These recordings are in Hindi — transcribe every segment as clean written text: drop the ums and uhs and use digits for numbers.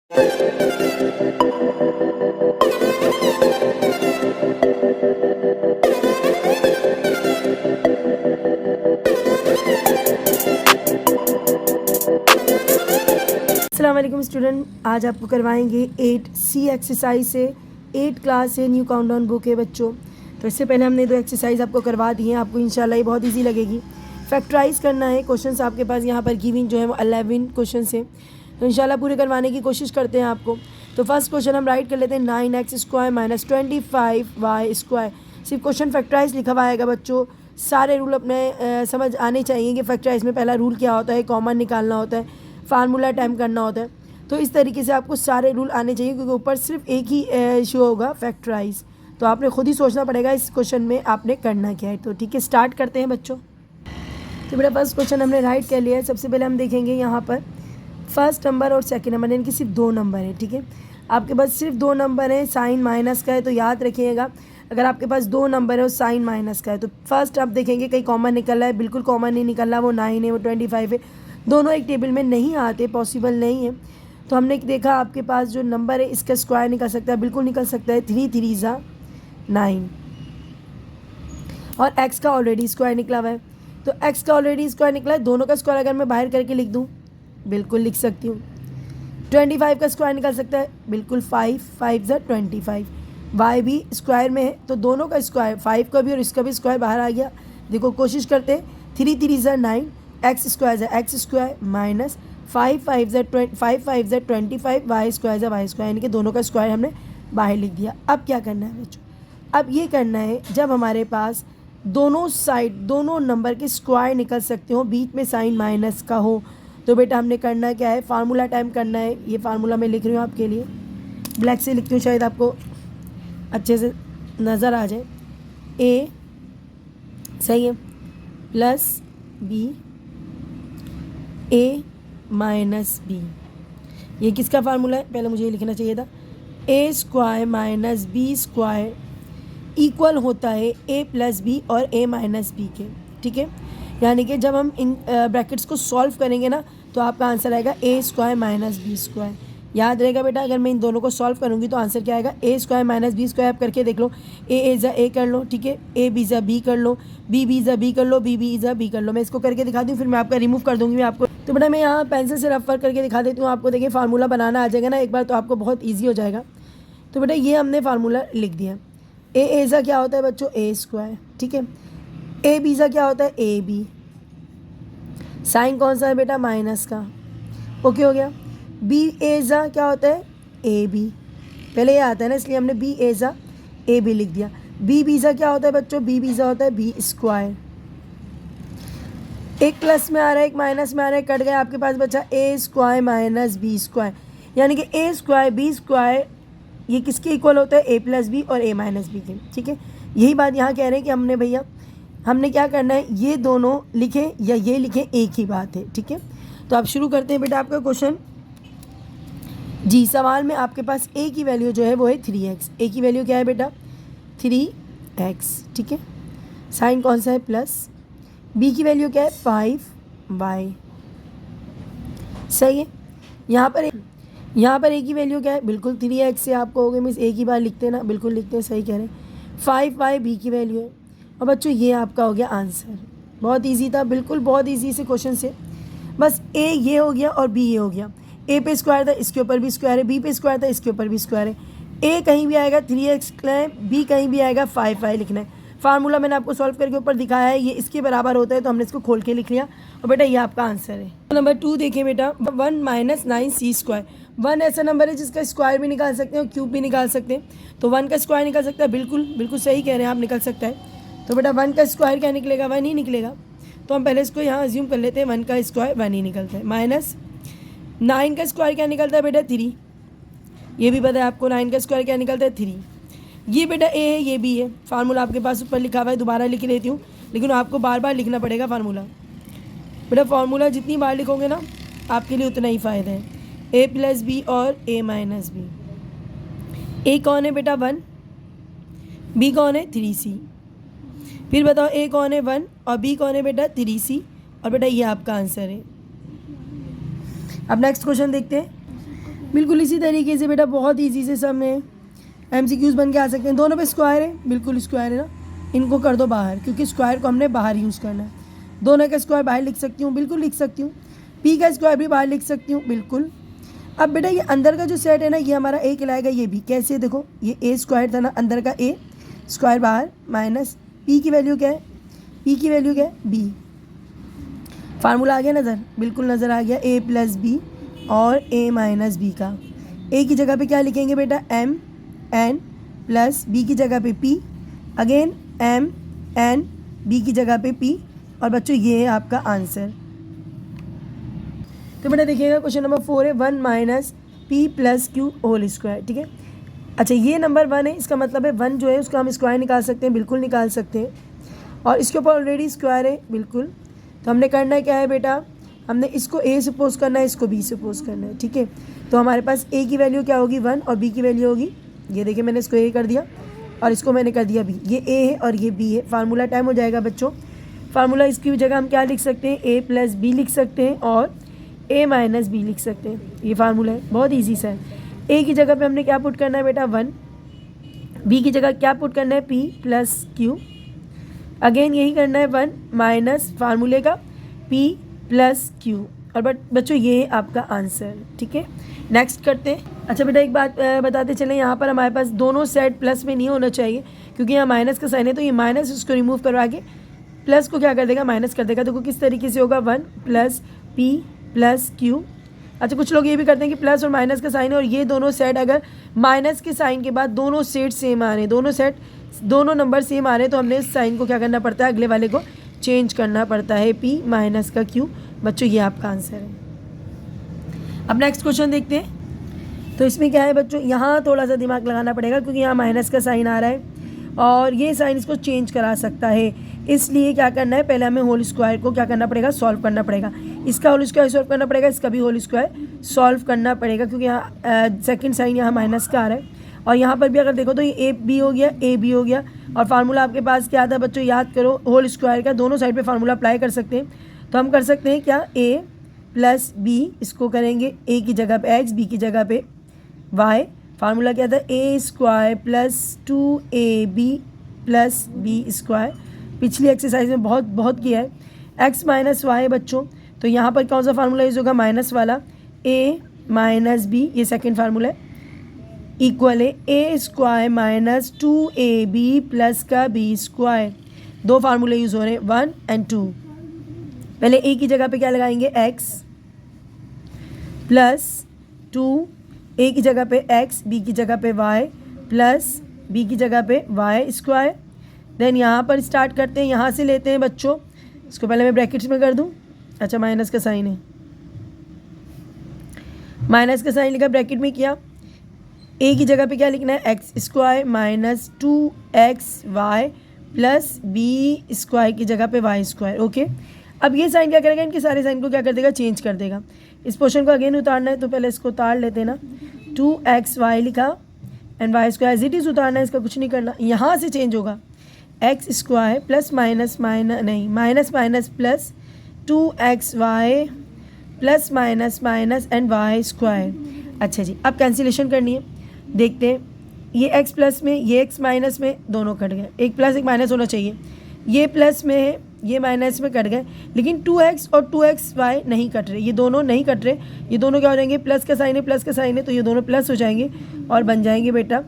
अस्सलाम वालेकुम स्टूडेंट, आज आपको करवाएंगे 8C एक्सरसाइज से 8 क्लास से न्यू काउंटडाउन बुक है बच्चों। तो इससे पहले हमने 2 एक्सरसाइज आपको करवा दी हैं, आपको इंशाल्लाह ये बहुत इजी लगेगी। फैक्टराइज करना है, क्वेश्चंस आपके पास यहाँ पर गिविंग जो है वो 11 क्वेश्चन है, तो इंशाल्लाह पूरे करवाने की कोशिश करते हैं आपको। तो फर्स्ट क्वेश्चन हम राइट कर लेते हैं, 9x² - 25y²। सिर्फ क्वेश्चन फैक्टराइज लिखा हुआ आएगा बच्चों। सारे रूल अपने समझ आने चाहिए कि फैक्टराइज में पहला रूल क्या होता है, कॉमन निकालना होता है, फार्मूला अटैम्प्ट करना होता है। तो इस तरीके से आपको सारे रूल आने चाहिए, क्योंकि ऊपर सिर्फ एक ही इशू होगा फैक्टराइज। तो आपने खुद ही सोचना पड़ेगा इस क्वेश्चन में आपने करना क्या है। तो ठीक है, स्टार्ट करते हैं बच्चों। तो मेरा फर्स्ट क्वेश्चन हमने राइट कर लिया है। सबसे पहले हम देखेंगे यहाँ पर फर्स्ट नंबर और सेकेंड नंबर, इनकी सिर्फ 2 नंबर है। ठीक है, आपके पास सिर्फ 2 नंबर है, साइन माइनस का है, तो याद रखिएगा अगर आपके पास 2 नंबर है और साइन माइनस का है तो फर्स्ट आप देखेंगे कहीं कॉमन निकल रहा है, बिल्कुल कॉमन नहीं निकल रहा। वो 9 है, वो 25 है, दोनों एक टेबल में नहीं आते, पॉसिबल नहीं है। तो हमने देखा आपके पास जो नंबर है इसका स्क्वायर निकल सकता है, बिल्कुल निकल सकता है, 3 3 9। और x का ऑलरेडी स्क्वायर निकला हुआ है, तो x का ऑलरेडी स्क्वायर निकला है, दोनों का स्क्वायर अगर मैं बाहर करके लिख दूँ बिल्कुल लिख सकती हूँ। 25 का स्क्वायर निकल सकता है, बिल्कुल 5 5 25। y भी स्क्वायर में है, तो दोनों का स्क्वायर 5 का भी और इसका भी स्क्वायर बाहर आ गया। देखो कोशिश करते हैं, 3 3 9, x स्क्वायर है x square minus 5 5 25, y square है y स्क्वायर, यानी कि दोनों का स्क्वायर हमने बाहर लिख दिया। अब क्या करना है बच्चों, अब ये करना है जब हमारे पास दोनों साइड दोनों नंबर के स्क्वायर निकल सकते हो, बीच में साइन माइनस का हो, तो बेटा हमने करना क्या है, फार्मूला टाइम करना है। ये फार्मूला मैं लिख रही हूँ आपके लिए, ब्लैक से लिखती हूँ शायद आपको अच्छे से नज़र आ जाए। a सही है plus b a minus b, ये किसका फार्मूला है, पहले मुझे ये लिखना चाहिए था। a square minus b square equal होता है a प्लस b और a माइनस b के। ठीक है, यानी कि जब हम इन ब्रैकेट्स को सॉल्व करेंगे ना, तो आपका आंसर आएगा a square minus b square. याद रहेगा बेटा, अगर मैं इन दोनों को सॉल्व करूँगी तो आंसर क्या आएगा, a square minus b square. आप करके देख लो, a a कर लो, ठीक है, a b कर लो, b b कर लो, b b कर लो। मैं इसको करके दिखा दूँ, फिर मैं आपका रिमूव कर दूँगी मैं आपको। तो बेटा मैं यहाँ पेंसिल से रफ करके दिखा देती हूँ आपको। देखिए फार्मूला बनाना आ जाएगा ना एक बार, तो आपको बहुत ईजी हो जाएगा। तो बेटा ये हमने फार्मूला लिख दिया। a क्या होता है बच्चों, a स्क्वायर। ठीक है, a b क्या होता है, a b। साइन कौन सा है बेटा, माइनस का। ओके हो गया। b a क्या होता है, a b। पहले ये आता है ना, इसलिए हमने b a b लिख दिया। b b क्या होता है बच्चों, b b होता है b स्क्वायर। एक प्लस में आ रहा है, एक माइनस में आ रहा है, कट गया, आपके पास बचा a square minus b square, यानी कि a स्क्वायर b स्क्वायर ये किसके इक्वल होता है, a प्लस बी और a माइनस बी के। ठीक है, यही बात यहाँ कह रहे हैं कि हमने भैया हमने क्या करना है, ये दोनों लिखें या ये लिखें, एक ही बात है। ठीक है, तो आप शुरू करते हैं बेटा आपका क्वेश्चन। जी, सवाल में आपके पास a की वैल्यू जो है वो है 3x। a की वैल्यू क्या है बेटा, 3x। ठीक है, साइन कौन सा है, प्लस। b की वैल्यू क्या है, 5y। सही है, यहाँ पर a की वैल्यू क्या है, बिल्कुल 3x से आपको हो गया, मीन्स एक ही बार लिखते हैं ना, बिल्कुल लिखते हैं, सही कह रहे हैं। 5y b की वैल्यू है। और बच्चों ये आपका हो गया आंसर। बहुत इजी था, बिल्कुल बहुत इजी से क्वेश्चन से। बस a ये हो गया और b ये हो गया। a पे स्क्वायर था, इसके ऊपर भी स्क्वायर है, b पे स्क्वायर था, इसके ऊपर भी स्क्वायर है। a कहीं भी आएगा 3x लिखना है, b कहीं भी आएगा 5y लिखना है। फार्मूला मैंने आपको सॉल्व करके ऊपर दिखाया है, ये इसके बराबर होता है, तो हमने इसको खोल के लिख लिया। और बेटा ये आपका आंसर है। नंबर 2 देखिए बेटा, 1 - 9c स्क्वायर। 1 ऐसा नंबर है जिसका स्क्वायर भी निकाल सकते हैं और क्यूब भी निकाल सकते हैं, तो 1 का स्क्वायर निकल सकता है, बिल्कुल सही कह रहे हैं आप, निकल सकता है। तो बेटा 1 का स्क्वायर क्या निकलेगा, 1 ही निकलेगा। तो हम पहले इसको यहाँ अज्यूम कर लेते हैं, 1 का स्क्वायर 1 ही निकलता है। माइनस 9 का स्क्वायर क्या निकलता है बेटा, 3। ये भी पता है आपको, 9 का स्क्वायर क्या निकलता है, 3। ये बेटा a है, ये भी है। फार्मूला आपके पास ऊपर लिखा हुआ है, दोबारा लिख लेती हूँ, लेकिन आपको बार बार लिखना पड़ेगा फार्मूला। बेटा फार्मूला जितनी बार लिखोगे ना आपके लिए उतना ही फ़ायदा है। a प्लस बी और a माइनस बी। a कौन है बेटा, 1। b कौन है, 3c। फिर बताओ a कौन है, 1, और b कौन है बेटा, 3c। और बेटा ये आपका आंसर है। अब नेक्स्ट क्वेश्चन देखते हैं। बिल्कुल इसी तरीके से बेटा बहुत ईजी से सब में MCQs बन के आ सकते हैं। दोनों पे स्क्वायर है, बिल्कुल स्क्वायर है ना, इनको कर दो बाहर, क्योंकि स्क्वायर को हमने बाहर यूज़ करना है। दोनों का स्क्वायर बाहर लिख सकती हूँ, बिल्कुल लिख सकती हूँ। P का स्क्वायर भी बाहर लिख सकती हूँ, बिल्कुल। अब बेटा ये अंदर का जो सेट है ना, ये हमारा A कहलाएगा, ये भी कैसे, देखो ये A स्क्वायर था ना, अंदर का A स्क्वायर बाहर माइनस P की वैल्यू क्या है, P की वैल्यू क्या है B। फार्मूला आ गया नज़र, बिल्कुल नज़र आ गया, A प्लस B और A माइनस B का। A की जगह पे क्या लिखेंगे बेटा, M N प्लस B की जगह पे P, again M N B की जगह पे P, और बच्चों ये है आपका आंसर। तो बेटा देखिएगा क्वेश्चन नंबर 4 है 1 minus P plus Q whole square, ठीक है। अच्छा ये नंबर 1 है, इसका मतलब है 1 जो है उसका हम स्क्वायर निकाल सकते हैं, बिल्कुल निकाल सकते हैं, और इसके ऊपर ऑलरेडी स्क्वायर है, बिल्कुल। तो हमने करना है क्या है बेटा, हमने इसको A सपोज करना है, इसको B सपोज करना है, ठीक है। तो हमारे पास A की वैल्यू क्या होगी 1 और B की वैल्यू होगी, ये देखिए मैंने इसको A कर दिया और इसको मैंने कर दिया B, ये A है और ये B है। फार्मूला टाइम हो जाएगा बच्चों। फार्मूला इसकी जगह हम क्या लिख सकते हैं, A प्लस B लिख सकते हैं और A माइनस B लिख सकते हैं, ये फार्मूला है, बहुत ईजी सा है। A की जगह पे हमने क्या पुट करना है बेटा 1, B की जगह क्या पुट करना है P प्लस Q, अगेन यही करना है 1 माइनस फार्मूले का P प्लस Q, और बच्चों ये है आपका आंसर, ठीक है। नेक्स्ट करते हैं। अच्छा बेटा एक बात बताते चलें, यहाँ पर हमारे पास दोनों सेट प्लस में नहीं होना चाहिए, क्योंकि यहाँ माइनस का साइन है, तो ये माइनस उसको रिमूव करवा के प्लस को क्या कर देगा, माइनस कर देगा। देखो किस तरीके से होगा 1 प्लस P प्लस Q। अच्छा कुछ लोग ये भी करते हैं कि प्लस और माइनस का साइन है, और ये दोनों सेट अगर माइनस के साइन के बाद दोनों सेट सेम आ रहे हैं, दोनों नंबर सेम आ रहे हैं, तो हमने इस साइन को क्या करना पड़ता है, अगले वाले को चेंज करना पड़ता है, P माइनस का Q। बच्चों ये आपका आंसर है। अब नेक्स्ट क्वेश्चन देखते हैं। तो इसमें क्या है बच्चों, यहाँ थोड़ा सा दिमाग लगाना पड़ेगा, क्योंकि यहाँ माइनस का साइन आ रहा है और ये साइन इसको चेंज करा सकता है, इसलिए क्या करना है, पहले हमें होल स्क्वायर को क्या करना पड़ेगा, सॉल्व करना पड़ेगा। इसका होल स्क्वायर सॉल्व करना पड़ेगा, इसका भी होल स्क्वायर सॉल्व करना पड़ेगा, क्योंकि यहाँ सेकंड साइन यहाँ माइनस का आ रहा है, और यहाँ पर भी अगर देखो तो ये A हो गया, और फार्मूला आपके पास क्या था बच्चों, याद करो, होल स्क्वायर का दोनों साइड पे फार्मूला अप्लाई कर सकते हैं। तो हम कर सकते हैं क्या, A प्लस B, इसको करेंगे A की जगह पे X, B की जगह पे Y। फार्मूला क्या था, A square plus 2AB plus B square, पिछली एक्सरसाइज में बहुत किया है। X माइनस वाई बच्चों, तो यहाँ पर कौन सा फार्मूला यूज़ होगा, माइनस वाला, A माइनस B, ये सेकेंड फार्मूला है, इक्वल है A square minus 2AB plus का B स्क्वायर। दो फार्मूले यूज़ हो रहे हैं 1 और 2। पहले A की जगह पे क्या लगाएंगे, X प्लस 2, A की जगह पे X, B की जगह पे Y प्लस B की जगह पे Y स्क्वायर। देन यहाँ पर स्टार्ट करते हैं, यहाँ से लेते हैं बच्चों, इसको पहले मैं ब्रैकेट्स में कर दूँ। अच्छा माइनस का साइन है, माइनस का साइन लिखा, ब्रैकेट में किया। A की जगह पे क्या लिखना है, x square minus 2XY plus B square की जगह पे Y स्क्वायर, ओके। अब ये साइन क्या करेगा, इनके सारे साइन को क्या कर देगा, चेंज कर देगा। इस पोर्शन को अगेन उतारना है, तो पहले इसको उतार लेते हैं ना, 2XY लिखा and Y square as it is उतारना है, इसका कुछ नहीं करना। यहाँ से चेंज होगा, x square plus minus minus plus 2XY plus minus and Y square. अच्छा जी, अब कैंसिलेशन करनी है, देखते हैं। ये x प्लस में, ये x माइनस में, दोनों कट गए। एक प्लस एक माइनस होना चाहिए, ये प्लस में है, ये माइनस में कट गए, लेकिन 2x और 2XY नहीं कट रहे, ये दोनों नहीं कट रहे। ये दोनों क्या हो जाएंगे, प्लस का साइन है, तो ये दोनों प्लस हो जाएंगे और बन जाएंगे बेटा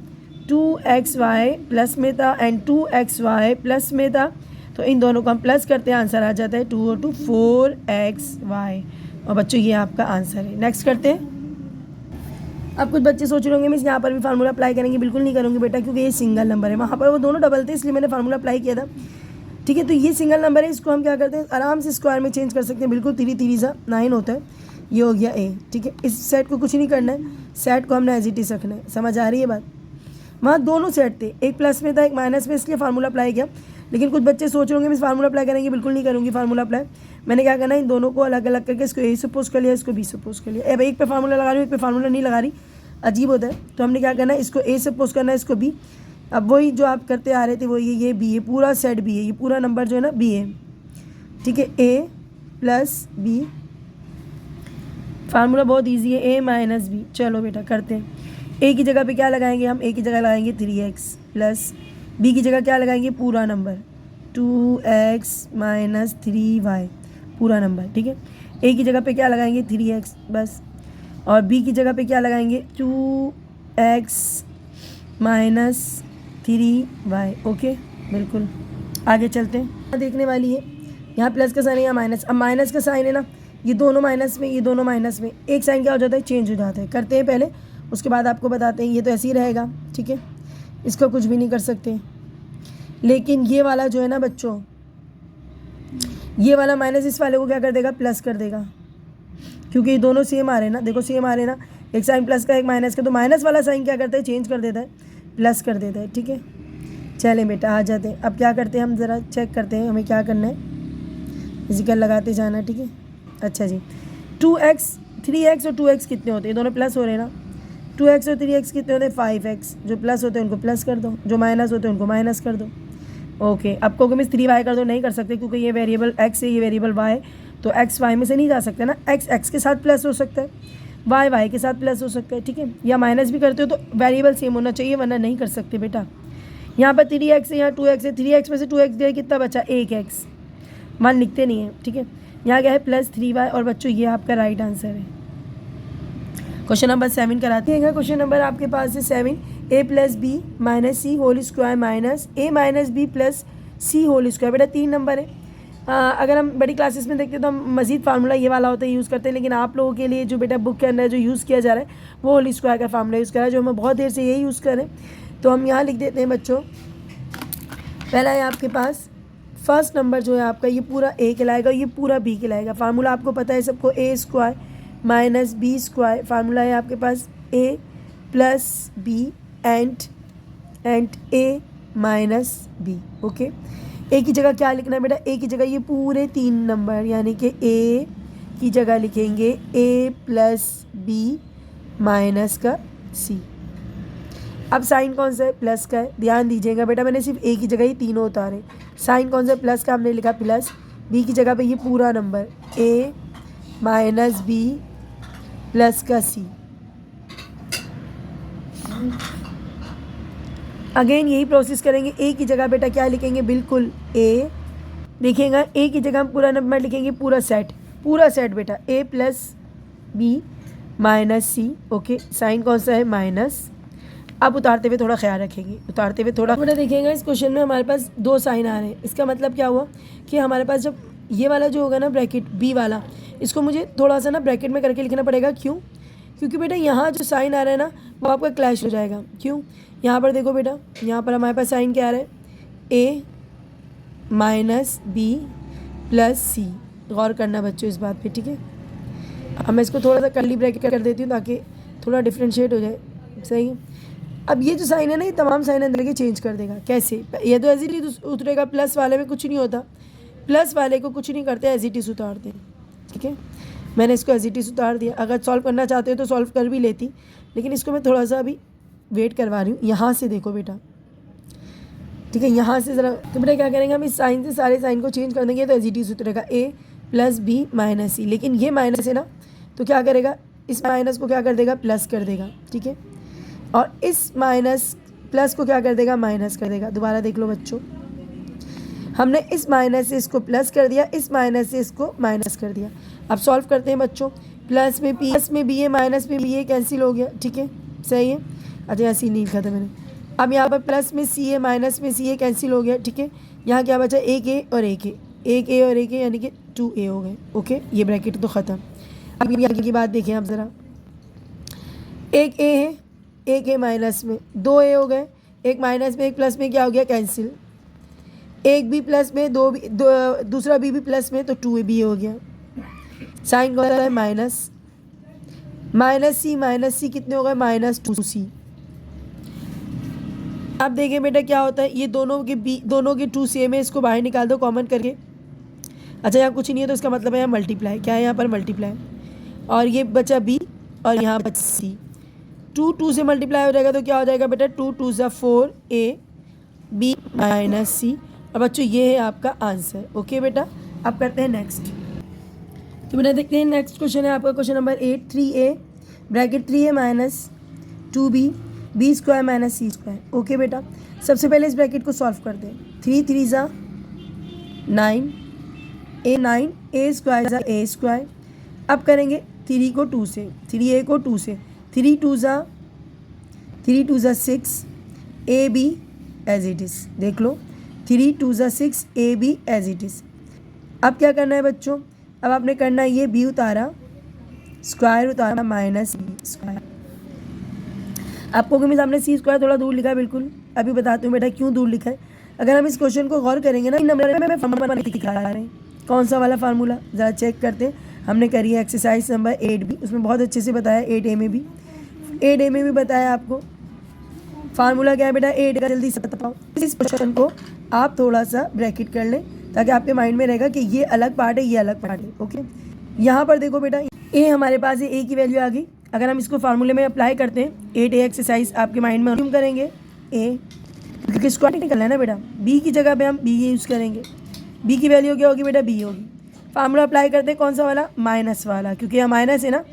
2XY प्लस में था एंड 2XY प्लस में था, तो इन दोनों को हम प्लस करते हैं, आंसर आ जाता है 2 और 2 4XY। और बच्चों ये आपका आंसर है। नेक्स्ट करते हैं। अब कुछ बच्चे सोच रहे होंगे मिस यहाँ पर भी फार्मूला अप्लाई करेंगे, बिल्कुल नहीं करूँगी बेटा, क्योंकि ये सिंगल नंबर है, वहाँ पर वो दोनों डबल थे, इसलिए मैंने फार्मूला अप्लाई किया था, ठीक है। तो ये सिंगल नंबर है, इसको हम क्या करते हैं, आराम से स्क्वायर में चेंज कर सकते हैं, बिल्कुल 3 सा 9 होता है, ये हो गया A, ठीक है। इस सेट को कुछ नहीं करना है, सेट को हमने एज इट इज रखना है, समझ आ रही है बात। वहाँ दोनों सेट थे, एक प्लस में था एक माइनस में, इसलिए फार्मूला अप्लाई किया। लेकिन कुछ बच्चे सोच रहे होंगे मिस फार्मूला अप्लाई करेंगे, बिल्कुल नहीं करूँगी फार्मूला अप्लाई। मैंने क्या करना है, इन दोनों को अलग अलग करके इसको A सपोज कर लिया, इसको B सपोज कर लिया। अब एक पे फार्मूला लगा रही हूँ, एक पे फार्मूला नहीं लगा रही, अजीब होता है। तो हमने क्या करना है, इसको A सपोज करना है, इसको B। अब वही जो आप करते आ रहे थे वो ये B है, पूरा सेट B है, ये पूरा नंबर जो है ना B है, ठीक है। A प्लस B फार्मूला बहुत इजी है, a माइनस बी। चलो बेटा करते हैं। a की जगह पे क्या लगाएंगे हम? a की जगह लगाएंगे 3x प्लस b की जगह क्या लगाएंगे? पूरा नंबर 2x माइनस 3y पूरा नंबर, ठीक है। a की जगह पे क्या लगाएंगे? 3x बस। और b की जगह पे क्या लगाएंगे? 2x minus 3y। ओके, बिल्कुल। आगे चलते हैं। देखने वाली है, यहाँ प्लस का साइन है, यहाँ माइनस। अब माइनस का साइन है ना, ये दोनों माइनस में, ये दोनों माइनस में, एक साइन क्या हो जाता है? चेंज हो जाता है। करते हैं पहले, उसके बाद आपको बताते हैं। ये तो ऐसे ही रहेगा, ठीक है, इसका कुछ भी नहीं कर सकते। लेकिन ये वाला जो है ना बच्चों, ये वाला माइनस इस वाले को क्या कर देगा? प्लस कर देगा, क्योंकि ये दोनों सेम आ रहे हैं ना। देखो सेम आ रहे हैं ना, एक साइन प्लस का एक माइनस का, तो माइनस वाला साइन क्या करता है? चेंज कर देता है, प्लस कर देता है, ठीक है। चलें बेटा आ जाते हैं। अब क्या करते हैं हम, ज़रा चेक करते हैं हमें क्या करना है। फिजिकल लगाते जाना, ठीक है। अच्छा जी, 2x 3x और 2x कितने होते हैं? दोनों प्लस हो रहे हैं ना। 2x और 3x कितने होते हैं? 5x। जो प्लस होते हैं उनको प्लस कर दो, जो माइनस होते हैं उनको माइनस कर दो। ओके, अब कहोगे मिस 3y कर दो, नहीं कर सकते क्योंकि ये वेरिएबल x है, ये वेरिएबल y, तो x y में से नहीं जा सकते ना। x x के साथ प्लस हो सकता है, y y के साथ प्लस हो सकता है, ठीक है। या माइनस भी करते हो तो वेरिएबल सेम होना चाहिए, वरना नहीं कर सकते बेटा। यहाँ पर 3x है, यहाँ 2x है, 3x में से 2x गया, कितना बचा? 1x। 1 लिखते नहीं है, ठीक है। यहाँ क्या है? Plus 3y। और बच्चों ये आपका राइट आंसर है। क्वेश्चन नंबर 7 कराते हैं। क्वेश्चन नंबर आपके पास है 7, a plus B minus C whole square minus a minus B plus C whole square. बेटा 3 नंबर है। अगर हम बड़ी क्लासेस में देखते हैं तो हम मजीद फार्मूला ये वाला होता है यूज़ करते हैं, लेकिन आप लोगों के लिए जो बेटा बुक के अंदर जो यूज़ किया जा रहा है वो होल स्क्वायर का फार्मूला यूज़ कर रहा है, जो हम बहुत देर से यही यूज़ कर रहे हैं। तो हम यहाँ लिख देते हैं बच्चों, पहला है आपके पास फर्स्ट नंबर जो है आपका, ये पूरा a कहलाएगा, ये पूरा b कहलाएगा। फार्मूला आपको पता है सबको, a square minus B square. Formula है आपके पास a plus B and a minus B. Okay, a की जगह क्या लिखना है बेटा? a की जगह ये पूरे 3 नंबर, यानी कि a की जगह लिखेंगे a प्लस बी माइनस का c। अब साइन कौन सा है? प्लस का है। ध्यान दीजिएगा बेटा, मैंने सिर्फ a की जगह ही तीनों उतारे। साइन कौन सा है? प्लस का, हमने लिखा प्लस। b की जगह पे ये पूरा number a minus B plus का c। अगेन यही प्रोसेस करेंगे। a की जगह बेटा क्या लिखेंगे? बिल्कुल a। देखिएगा a की जगह हम पूरा नंबर लिखेंगे, पूरा सेट बेटा, a plus B minus C. Okay, sign कौन सा है? माइनस। अब उतारते हुए थोड़ा ख्याल रखेंगे, उतारते हुए थोड़ा बेटा देखिएगा। इस क्वेश्चन में हमारे पास 2 साइन आ रहे हैं। इसका मतलब क्या हुआ कि हमारे पास जब ये वाला जो होगा ना ब्रैकेट बी वाला, इसको मुझे थोड़ा सा ना ब्रैकेट में करके लिखना पड़ेगा। क्यों? क्योंकि बेटा यहाँ जो साइन आ रहा है ना वो आपका क्लैश हो जाएगा। क्यों? यहाँ पर देखो बेटा, यहाँ पर हमारे पास साइन क्या आ रहा है? a माइनस बी प्लस सी। गौर करना बच्चों इस बात पे, ठीक है। अब मैं इसको थोड़ा सा कर्ली ब्रैकेट कर देती हूँ ताकि थोड़ा डिफ्रेंशिएट हो जाए, सही है। अब ये जो साइन है ना, ये तमाम साइन अंदर के चेंज कर देगा। कैसे? ये तो एज इट इज उतरेगा, प्लस वाले में कुछ नहीं होता, प्लस वाले को कुछ नहीं करते, एज इट इज उतारते हैं, ठीक है। मैंने इसको एज इट इज उतार दिया। अगर सॉल्व करना चाहते हो तो सॉल्व कर भी लेती, लेकिन इसको मैं थोड़ा सा अभी वेट करवा रही हूँ। यहाँ से देखो बेटा, ठीक है, यहाँ से ज़रा, तो बेटा क्या करेंगे हम? इस साइन से सारे साइन को चेंज कर देंगे तो एज इट इज उतरेगा a प्लस बी माइनस सी। लेकिन ये माइनस है ना, तो क्या करेगा? इस माइनस को क्या कर देगा? प्लस कर देगा, ठीक है। और इस माइनस प्लस को क्या कर देगा? माइनस कर देगा। दोबारा देख लो बच्चों, हमने इस माइनस से इसको प्लस कर दिया, इस माइनस से इसको माइनस कर दिया। अब सॉल्व करते हैं बच्चों। प्लस में बी है, माइनस में बी है, कैंसिल हो गया, ठीक है, सही है। अच्छा यहाँ सी नहीं लिखा था मैंने। अब यहाँ पर प्लस में सी है, माइनस में सी है, कैंसिल हो गया, ठीक है। यहाँ क्या बचा? एक ए और एक ए, एक ए और एक ए, यानी कि 2a हो गए। ओके, ये ब्रैकेट तो ख़त्म। अब ये आगे की बात देखें आप ज़रा। एक ए है, एक ए माइनस में, 2a हो गए, एक माइनस में एक प्लस में, क्या हो गया? कैंसिल। एक बी प्लस में, दूसरा बी भी प्लस में, तो 2b हो गया। साइन कौन सा है? माइनस। माइनस सी कितने हो गए? Minus 2c। अब देखिए बेटा क्या होता है, ये दोनों के 2 सेम है, इसको बाहर निकाल दो कॉमन करके। अच्छा यहाँ कुछ नहीं है तो इसका मतलब है यहाँ मल्टीप्लाई। क्या है यहाँ पर? मल्टीप्लाई। और ये बचा b और यहाँ बचा c। 2 से मल्टीप्लाई हो जाएगा तो क्या हो जाएगा बेटा? 2 2 ज़ा 4a b माइनस c। और बच्चों ये है आपका आंसर। ओके बेटा, अब करते हैं नेक्स्ट। तो बेटा देखते हैं नेक्स्ट क्वेश्चन है आपका question number 8 3a bracket 3a minus 2b b square minus c square. Okay बेटा, सबसे पहले इस ब्रैकेट को सॉल्व कर दें। 3 3 ज़ा 9 a 9 a स्क्वायर ज़ा a स्क्वायर। अब करेंगे 3 को 2 से, 3a को 2 से, 3 2 ज़ा 6 a b as it is. देख लो 3 2 ज़ा 6 a b as it is. अब क्या करना है बच्चों, अब आपने करना है ये b उतारा, स्क्वायर उतारा माइनस बी स्क्वायर। आपको मेरे सामने सी स्क्वायर थोड़ा दूर लिखा है, बिल्कुल अभी बताती हूँ बेटा क्यों दूर लिखा है। अगर हम इस क्वेश्चन को गौर करेंगे ना, इन नंबर में फार्मूला दिखा रहे हैं। कौन सा वाला फार्मूला ज़रा चेक करते हैं। हमने करी है एक्सरसाइज नंबर 8B, उसमें बहुत अच्छे से बताया। 8A में भी बताया आपको। फार्मूला क्या है बेटा 8 का, जल्दी से बताओ। इस क्वेश्चन को आप थोड़ा सा ब्रैकेट कर लें ताकि आपके माइंड में रहेगा कि ये अलग पार्ट है, ये अलग पार्ट है। ओके, यहाँ पर देखो बेटा ए हमारे पास है, ए की वैल्यू आ गई। अगर हम इसको फार्मूले में अप्लाई करते हैं 8A एक्सरसाइज आपके माइंड में हम करेंगे ए, क्योंकि स्क्वायर निकलना है ना बेटा। बी की जगह पे हम बी यूज़ करेंगे। बी की वैल्यू क्या होगी बेटा, बी होगी। फार्मूला अप्लाई करते हैं कौन सा वाला, माइनस वाला, क्योंकि यहाँ माइनस है ना।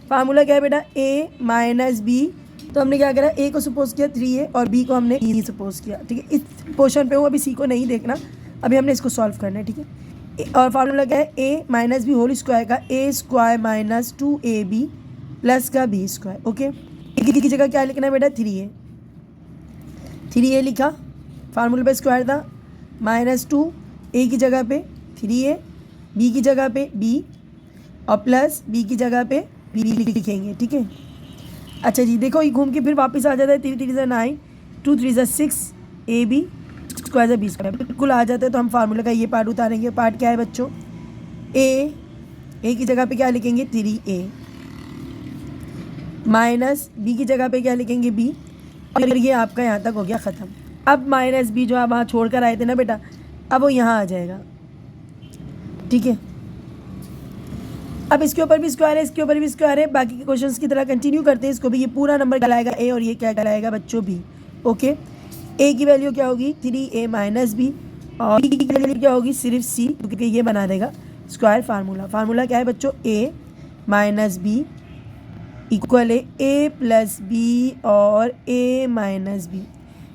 फार्मूला क्या है बेटा, ए माइनस बी। तो हमने क्या करा, ए को सपोज किया 3A और बी को हमने ई सपोज किया। ठीक है, इस पोर्शन पे हूँ, अभी सी को नहीं देखना, अभी हमने इसको सॉल्व करना है। ठीक है, और फार्मूला क्या है, ए माइनस बी होल स्क्वायर का ए स्क्वायर माइनस 2AB प्लस का बी स्क्वायर। ओके, ए की जगह क्या लिखना है बेटा, 3A लिखा, फार्मूला पे स्क्वायर था, माइनस 2 ए की जगह पे 3A, बी की जगह पे बी और प्लस बी की जगह पे बी लिखेंगे। ठीक है, अच्छा जी देखो ये घूम के फिर वापस आ जाता है। 3 3 ज़ा 9 2 3 ज़ा 6 AB स्क्वायर ज़ा बी स्क्वायर बिल्कुल आ जाता है। तो हम फार्मूला का ये पार्ट उतारेंगे। पार्ट क्या है बच्चों, ए की जगह पे क्या लिखेंगे 3A माइनस बी की जगह पे क्या लिखेंगे बी, और ये आपका यहाँ तक हो गया ख़त्म। अब माइनस बी जो आप वहाँ छोड़ कर आए थे ना बेटा, अब वो यहाँ आ जाएगा। ठीक है, अब इसके ऊपर भी स्क्वायर है, इसके ऊपर भी स्क्वायर है। बाकी के क्वेश्चंस की तरह कंटिन्यू करते हैं। इसको भी ये पूरा नंबर कहलाएगा ए और ये क्या कहलाएगा बच्चों बी। ओके, ए की वैल्यू क्या होगी 3A माइनस बी और बी की वैल्यू क्या होगी सिर्फ सी, क्योंकि ये बना देगा स्क्वायर फार्मूला। फार्मूला क्या है बच्चों, ए माइनस बी इक्वल है ए प्लस बी और ए माइनस बी।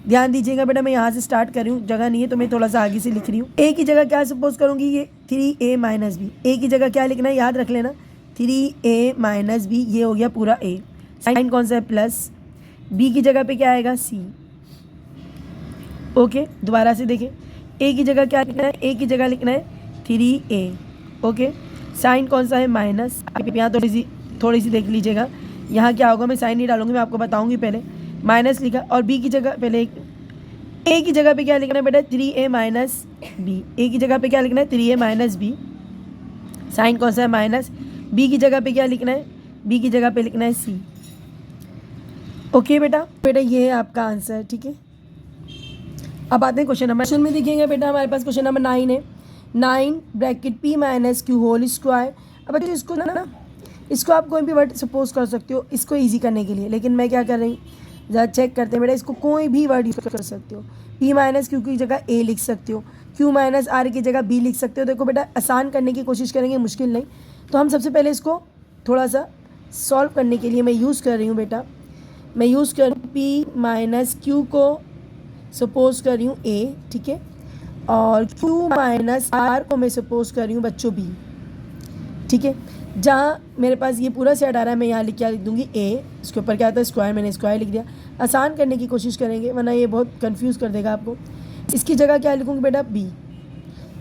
ध्यान दीजिएगा बेटा, मैं यहाँ से स्टार्ट कर रही हूँ, जगह नहीं है तो मैं थोड़ा सा आगे से लिख रही हूँ। ए की जगह क्या सपोज करूँगी, ये 3A माइनस बी। ए की जगह क्या लिखना है याद रख लेना, 3A माइनस बी, ये हो गया पूरा ए। साइन कौन सा है, प्लस। बी की जगह पे क्या आएगा, सी। ओके, दोबारा से देखें, ए की जगह क्या लिखना है, ए की जगह लिखना है 3A। ओके, साइन कौन सा है, माइनस। आप यहाँ थोड़ी सी देख लीजिएगा, यहाँ क्या होगा, मैं साइन नहीं डालूंगी, मैं आपको बताऊंगी। पहले माइनस लिखा और बी की जगह पहले ए की जगह पे क्या लिखना है बेटा 3A माइनस बी। ए की जगह पे क्या लिखना है 3A माइनस बी, साइन कौन सा है, माइनस। बी की जगह पे क्या लिखना है, बी की जगह पे लिखना है सी। ओके बेटा ये है आपका आंसर। ठीक है, अब आते हैं क्वेश्चन नंबर। क्वेश्चन में देखेंगे बेटा हमारे पास क्वेश्चन नंबर 9 है। 9 bracket P minus q whole square. अब बच्चों इसको ना इसको आप कोई भी वर्ड सपोज कर सकते हो इसको ईजी करने के लिए, लेकिन मैं क्या कर रही हूँ ज़रा चेक करते हैं बेटा, इसको कोई भी वर्ड यूज कर सकते हो। P माइनस क्यू की जगह A लिख सकते हो, Q माइनस R की जगह B लिख सकते हो। देखो बेटा आसान करने की कोशिश करेंगे, मुश्किल नहीं। तो हम सबसे पहले इसको थोड़ा सा सॉल्व करने के लिए मैं यूज़ कर रही हूँ बेटा, मैं यूज़ कर P माइनस क्यू को सपोज कर रही हूँ A। ठीक है, और Q माइनस R को मैं सपोज कर रही हूँ बच्चों B। ठीक है, जहाँ मेरे पास ये पूरा सेट आ रहा है मैं यहाँ लिख दूँगी A, इसके ऊपर क्या आता है स्क्वायर, मैंने स्क्वायर लिख दिया। आसान करने की कोशिश करेंगे वरना ये बहुत कंफ्यूज कर देगा आपको। इसकी जगह क्या लिखूँगी बेटा B,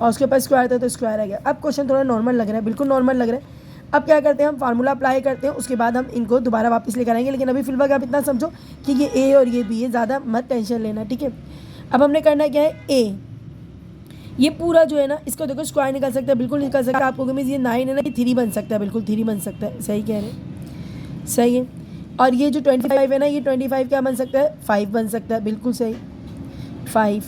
और उसके ऊपर स्क्वायर था तो स्क्वायर आ गया। अब क्वेश्चन थोड़ा नॉर्मल लग रहा है, बिल्कुल नॉर्मल लग रहा है। अब क्या करते हैं हम फार्मूला अप्लाई करते हैं, उसके बाद हम इनको दोबारा वापस लेकर आएंगे। लेकिन अभी फिलहाल आप इतना समझो कि ये A और ये B है, ज़्यादा मत टेंशन लेना। ठीक है, अब हमने करना क्या है A, ये पूरा जो है ना इसको देखो स्क्वायर निकल सकता है, बिल्कुल निकल सकता है। आपको मीन्स ये 9 है ना, ये 3 बन सकता है, बिल्कुल 3 बन सकता है। सही कह रहे हैं, सही है। और ये जो 25 है ना, ये 25 क्या बन सकता है, 5 बन सकता है, बिल्कुल सही 5,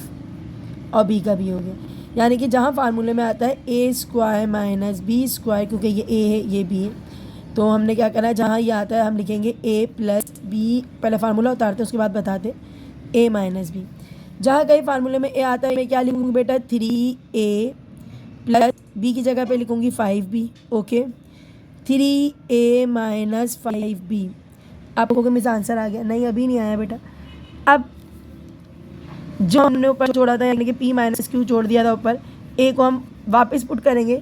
और B का भी हो गया। यानी कि जहाँ फार्मूले में आता है A square minus B square, क्योंकि ये A है ये B है, तो हमने क्या करना है जहाँ ये आता है हम लिखेंगे A प्लस B। पहले फार्मूला उतारते हैं उसके बाद बताते A माइनस B। जहाँ कहीं फार्मूले में A आता है मैं क्या लिखूँगी बेटा 3A प्लस B की जगह पे लिखूँगी 5B। Okay, 3a minus 5b। आपको कि मिस आंसर आ गया? नहीं, अभी नहीं आया बेटा। अब जो हमने ऊपर छोड़ा था यानी कि p माइनस क्यू छोड़ दिया था ऊपर, a को हम वापस पुट करेंगे।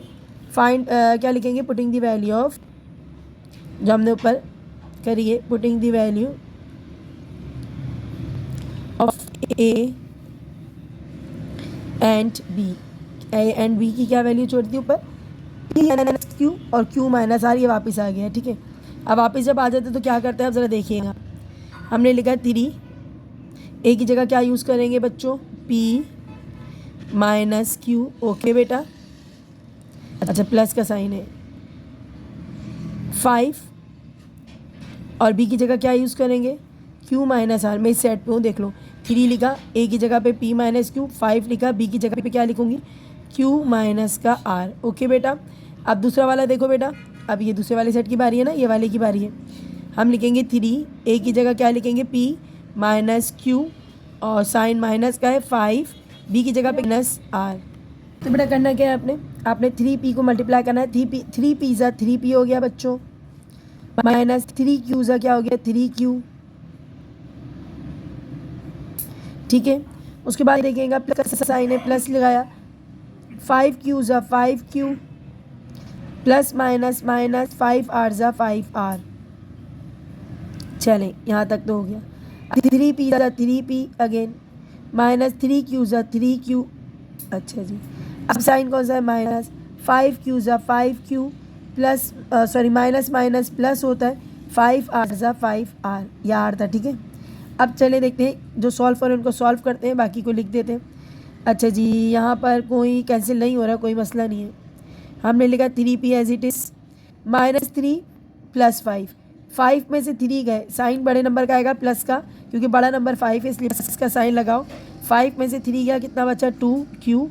फाइंड क्या लिखेंगे? पुटिंग द वैल्यू ऑफ, जो हमने ऊपर करिए, putting the value of a and b। a and b की क्या वैल्यू छोड़ दी ऊपर? p माइनस क्यू और q माइनस r, ये वापस आ गया। ठीक है, अब वापस जब आ जाते तो क्या करते हैं, अब ज़रा देखिएगा। हमने लिखा 3, a की जगह क्या यूज़ करेंगे बच्चों? p minus Q. ओके बेटा, अच्छा प्लस का साइन है। 5 और b की जगह क्या यूज़ करेंगे? q minus r। मैं इस सेट पे हूँ, देख लो। 3 लिखा, a की जगह पे p माइनस क्यू, 5 लिखा, b की जगह पे क्या लिखूँगी? q माइनस का r। ओके बेटा, अब दूसरा वाला देखो बेटा। अब ये दूसरे वाले सेट की बारी है ना, ये वाले की बारी है। हम लिखेंगे 3, a की जगह क्या लिखेंगे? p माइनस क्यू और साइन माइनस का है 5, b की जगह पे माइनस r। तो बेटा करना क्या है आपने 3p को मल्टीप्लाई करना है। 3p ज़ा 3p हो गया बच्चों, माइनस 3q ज़ा क्या हो गया? 3q। ठीक है, उसके बाद देखिएगा प्लस साइन है, प्लस लगाया। 5q ज़ा 5q plus minus minus 5r ज़ा 5r। चलें, यहाँ तक तो हो गया। 3p ज़ा 3p अगेन, माइनस 3q ज़ा 3q। अच्छा जी, अब साइन कौन सा है? माइनस। 5q ज़ा 5q plus sorry minus minus plus होता है 5r ज़ा 5r, यह आर था। ठीक है, अब चले देखते हैं जो सॉल्व करें उनको सॉल्व करते हैं, बाकी को लिख देते हैं। अच्छा जी, यहाँ पर कोई कैंसिल नहीं हो रहा, कोई मसला नहीं है। हमने लिखा 3p as it is, minus 3 plus 5। 5 में से 3 गए, साइन बड़े नंबर का आएगा प्लस का, क्योंकि बड़ा नंबर 5 है इसलिए प्लस का साइन लगाओ। 5 में से 3 गया, कितना बचा? 2q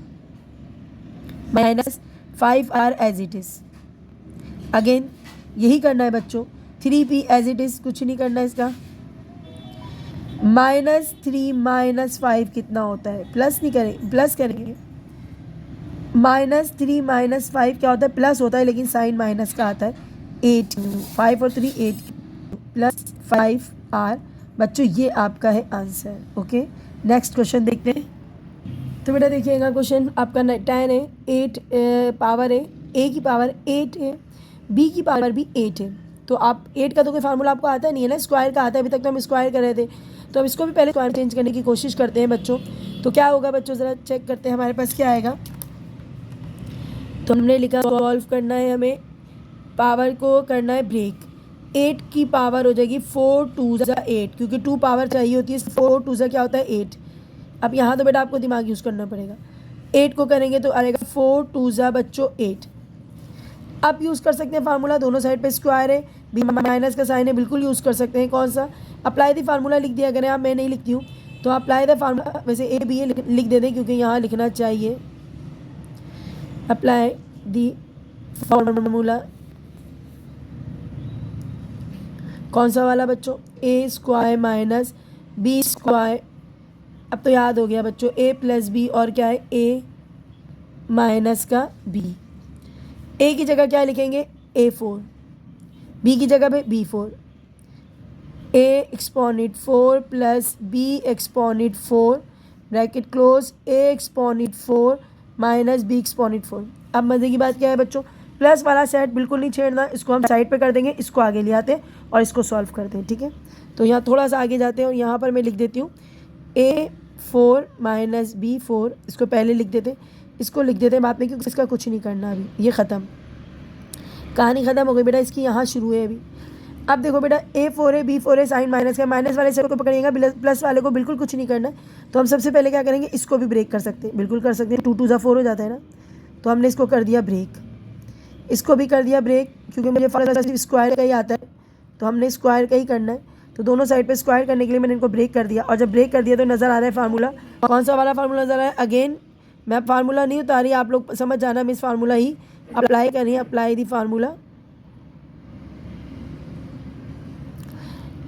minus 5r as it is. Again यही करना है बच्चों, 3p एज इट इज़, कुछ नहीं करना है इसका। माइनस 3 माइनस 5 कितना होता है? प्लस नहीं करेंगे, प्लस करेंगे। माइनस 3 माइनस 5 क्या होता है? प्लस होता है, लेकिन साइन माइनस का आता है। 8, 5 और 3 8 प्लस 5r। बच्चों ये आपका है आंसर। ओके, नेक्स्ट क्वेश्चन देखते हैं। तो बेटा देखिएगा, क्वेश्चन आपका 10 है, 8 पावर है, a की पावर 8 है, b की पावर भी 8 है। तो आप 8 का तो कोई फार्मूला आपको आता नहीं है ना, स्क्वायर का आता है। अभी तक तो हम स्क्वायर कर रहे थे, तो अब इसको भी पहले स्क्वायर चेंज करने की कोशिश करते हैं बच्चों। तो क्या होगा बच्चों, ज़रा चेक करते हैं हमारे पास क्या आएगा। तो हमने लिखा सॉल्व करना है, हमें पावर को करना है ब्रेक। 8 की पावर हो जाएगी 4 2 ज़ा 8, क्योंकि 2 पावर चाहिए होती है। 4 2 ज़ा क्या होता है? 8। अब यहाँ तो बेटा आपको दिमाग यूज़ करना पड़ेगा। 8 को करेंगे तो आएगा 4 2 ज़ा बच्चों 8। आप यूज़ कर सकते हैं फार्मूला, दोनों साइड पे स्क्वायर है, बी माइनस का साइन है, बिल्कुल यूज़ कर सकते हैं। कौन सा? अप्लाई द फार्मूला लिख दिया करें आप, मैं नहीं लिखती हूँ तो अप्लाई द फार्मूला, वैसे ए बी ए लिख देते क्योंकि यहाँ लिखना चाहिए। अप्लाई द फार्मूला, कौन सा वाला बच्चों? ए स्क्वायर माइनस बी स्क्वायर। अब तो याद हो गया बच्चों, ए प्लस बी और क्या है? ए माइनस का बी। ए की जगह क्या लिखेंगे? A4, बी की जगह पे B4। A exponent 4 plus b exponent 4 bracket close, a exponent 4 minus b exponent 4। अब मज़े की बात क्या है बच्चों, प्लस वाला सेट बिल्कुल नहीं छेड़ना, इसको हम साइड पे कर देंगे, इसको आगे ले आते हैं और इसको सॉल्व करते हैं। ठीक है, तो यहाँ थोड़ा सा आगे जाते हैं और यहाँ पर मैं लिख देती हूँ A4 माइनस B4, इसको पहले लिख देते हैं, इसको लिख देते हैं बाद में, क्योंकि इसका कुछ नहीं करना अभी, ये ख़त्म, कहानी ख़त्म हो गई बेटा, इसकी यहाँ शुरू है अभी। अब देखो बेटा, A4 है, B4 है, साइन माइनस का, माइनस वाले सेट को पकड़िएगा, प्लस वाले को बिल्कुल कुछ नहीं करना। तो हम सबसे पहले क्या करेंगे, इसको भी ब्रेक कर सकते हैं, बिल्कुल कर सकते हैं। 2 2 ज़ा 4 हो जाता है ना, तो हमने इसको कर दिया ब्रेक, इसको भी कर दिया ब्रेक, क्योंकि मुझे फर्स्ट स्क्वायर का ही आता है, तो हमने स्क्वायर का ही करना है। तो दोनों साइड पे स्क्वायर करने के लिए मैंने इनको ब्रेक कर दिया, और जब ब्रेक कर दिया तो नज़र आ रहा है फार्मूला, कौन सा वाला फार्मूला नज़र आ रहा है? अगेन मैं फार्मूला नहीं उतारी, आप लोग समझ जाना, मैं इस फार्मूला ही अप्लाई करनी है। अप्लाई दी फार्मूला,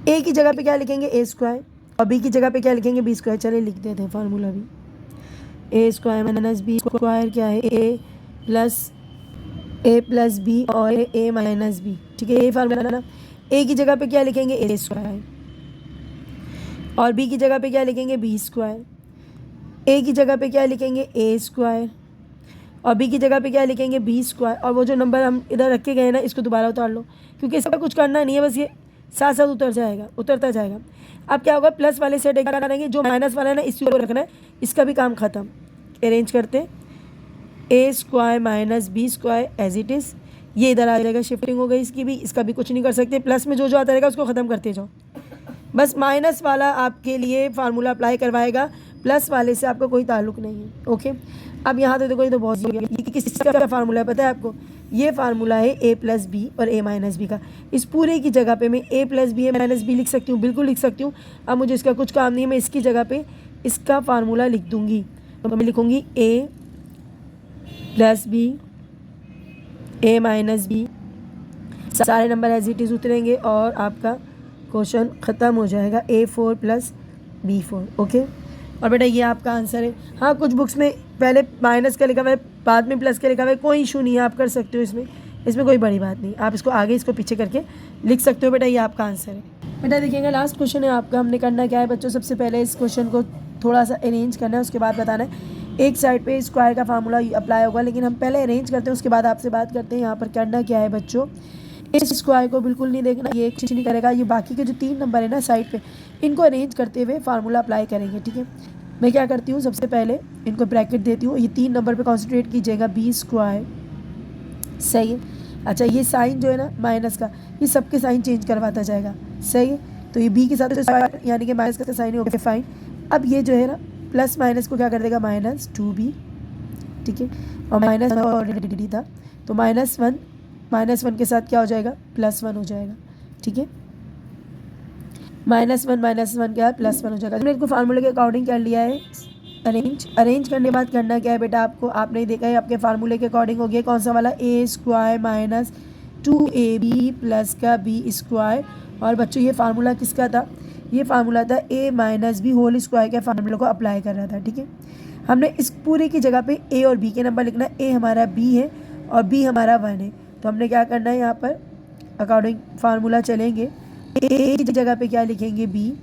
ए की जगह पे क्या लिखेंगे? ए स्क्वायर, और बी की जगह पे क्या लिखेंगे? B square. चले लिख देते हैं फार्मूला भी, a square minus B square क्या है? A plus a plus b और ए माइनस बी, ठीक है, ये फार्मूला ना। ए की जगह पे क्या लिखेंगे, ए स्क्वायर, और बी की जगह पे क्या लिखेंगे, बी स्क्वायर। ए की जगह पे क्या लिखेंगे, ए स्क्वायर, और बी की जगह पे क्या लिखेंगे, बी स्क्वायर। और वो जो नंबर हम इधर रख के गए ना, इसको दोबारा उतार लो, क्योंकि इसका कुछ करना नहीं है, बस ये साथ साथ उतरता जाएगा। अब क्या होगा, प्लस वाले से क्या करेंगे, जो माइनस वाला है ना इसी को रखना है, इसका भी काम खत्म। अरेंज करते, a square minus B square as it is, ये इधर आ जाएगा, शिफ्टिंग हो गई इसकी भी, इसका भी कुछ नहीं कर सकते। प्लस में जो आता रहेगा उसको ख़त्म करते जाओ। बस माइनस वाला आपके लिए फार्मूला अप्लाई करवाएगा, प्लस वाले से आपका कोई ताल्लुक नहीं है। ओके, अब यहाँ तो देखो, ये तो बहुत हो गया। ये किसका फार्मूला है पता है आपको, ये फार्मूला है ए प्लस बी और ए माइनस बी का। इस पूरे की जगह पे मैं ए प्लस बी ए माइनस बी लिख सकती हूँ, बिल्कुल लिख सकती हूँ। अब मुझे इसका कुछ काम नहीं है, मैं इसकी जगह पे इसका फार्मूला लिख दूँगी। तो मैं लिखूँगी ए प्लस बी ए माइनस बी, सारे नंबर एज इट इज़ उतरेंगे और आपका क्वेश्चन ख़त्म हो जाएगा, A4 प्लस B4। ओके, और बेटा ये आपका आंसर है। हाँ, कुछ बुक्स में पहले माइनस का लिखा हुआ है, बाद में प्लस का लिखा हुआ है, कोई इशू नहीं है, आप कर सकते हो, इसमें कोई बड़ी बात नहीं। आप इसको आगे इसको पीछे करके लिख सकते हो। बेटा ये आपका आंसर है। बेटा देखिएगा, लास्ट क्वेश्चन है आपका। हमने करना क्या है बच्चों, सबसे पहले इस क्वेश्चन को थोड़ा सा अरेंज करना है, उसके बाद बताना है। एक साइड पे स्क्वायर का फार्मूला अप्लाई होगा, लेकिन हम पहले अरेंज करते हैं, उसके बाद आपसे बात करते हैं। यहाँ पर करना क्या है बच्चों, इस स्क्वायर को बिल्कुल नहीं देखना, ये कुछ नहीं करेगा। ये बाकी के जो 3 नंबर है ना साइड पे, इनको अरेंज करते हुए फार्मूला अप्लाई करेंगे, ठीक है। मैं क्या करती हूँ, सबसे पहले इनको ब्रैकेट देती हूँ। ये 3 नंबर पे कॉन्सेंट्रेट कीजिएगा, बी स्क्वायर, सही है। अच्छा, ये साइन जो है ना माइनस का, ये सबके साइन चेंज करवाता जाएगा, सही है। तो ये बी के साथ स्क्वायर यानी कि माइनस का साइन है, फाइन। अब ये जो है ना प्लस माइनस को क्या कर देगा, -2b, ठीक है। और माइनस ऑलरेडी था, तो -1 के साथ क्या हो जाएगा, +1 हो जाएगा, ठीक है। -1 क्या है, +1 हो जाएगा। हमने इसको फार्मूले के अकॉर्डिंग कर लिया है अरेंज करने के बाद करना क्या है बेटा, आपको आपने देखा है आपके फार्मूले के अकॉर्डिंग हो गया। कौन सा वाला, ए स्क्वायर माइनस 2ab प्लस का बी स्क्वायर। और बच्चों ये फार्मूला किसका था, ये फार्मूला था ए माइनस बी होल स्क्वायर के फार्मूले को अप्लाई कर रहा था, ठीक है। हमने इस पूरे की जगह पे ए और बी के नंबर लिखना है। ए हमारा बी है और बी हमारा 1 है, तो हमने क्या करना है, यहाँ पर अकॉर्डिंग फार्मूला चलेंगे। ए की जगह पे क्या लिखेंगे, बी,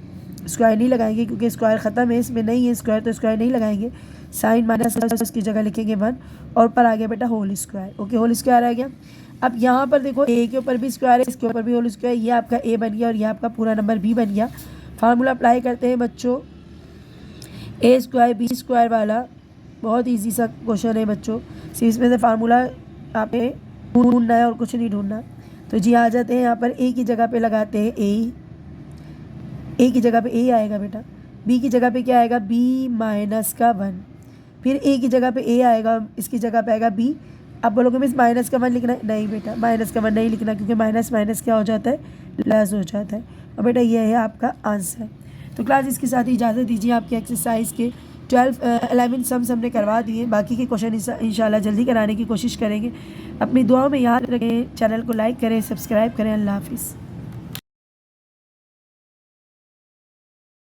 स्क्वायर नहीं लगाएंगे क्योंकि स्क्वायर ख़त्म है, इसमें नहीं है स्क्वायर, तो स्क्वायर नहीं लगाएंगे। साइन माइनस उसकी जगह लिखेंगे 1, और ऊपर आ गया बेटा whole square. Okay, whole square आ गया। अब यहाँ पर देखो, ए के ऊपर भी स्क्वायर है, इसके ऊपर भी होल स्क्वायर, ये आपका ए बन गया और ये आपका पूरा नंबर बी बन गया। फार्मूला अप्लाई करते हैं बच्चों, ए स्क्वायर बी स्क्वायर वाला, बहुत ईजी सा क्वेश्चन है बच्चों। इसमें से फार्मूला आपने ढूंढना है और कुछ नहीं ढूंढना। तो जी आ जाते हैं यहाँ पर, ए की जगह पे लगाते हैं ए की जगह पे ए आएगा बेटा, बी की जगह पे क्या आएगा, बी माइनस का 1, फिर ए की जगह पे ए आएगा, इसकी जगह पे आएगा बी। अब बोलोगे मिस माइनस का 1 लिखना है, नहीं बेटा माइनस का 1 नहीं लिखना, क्योंकि माइनस माइनस क्या हो जाता है, प्लस हो जाता है। और बेटा ये है आपका आंसर। तो क्लास इसके साथ ही इजाज़त दीजिए। आपकी एक्सरसाइज के 11 सम्स हमने करवा दिए, बाकी के क्वेश्चन इंशाल्लाह जल्दी कराने की कोशिश करेंगे। अपनी दुआओं में याद रखें, चैनल को लाइक करें, सब्सक्राइब करें। अल्लाह हाफिज़।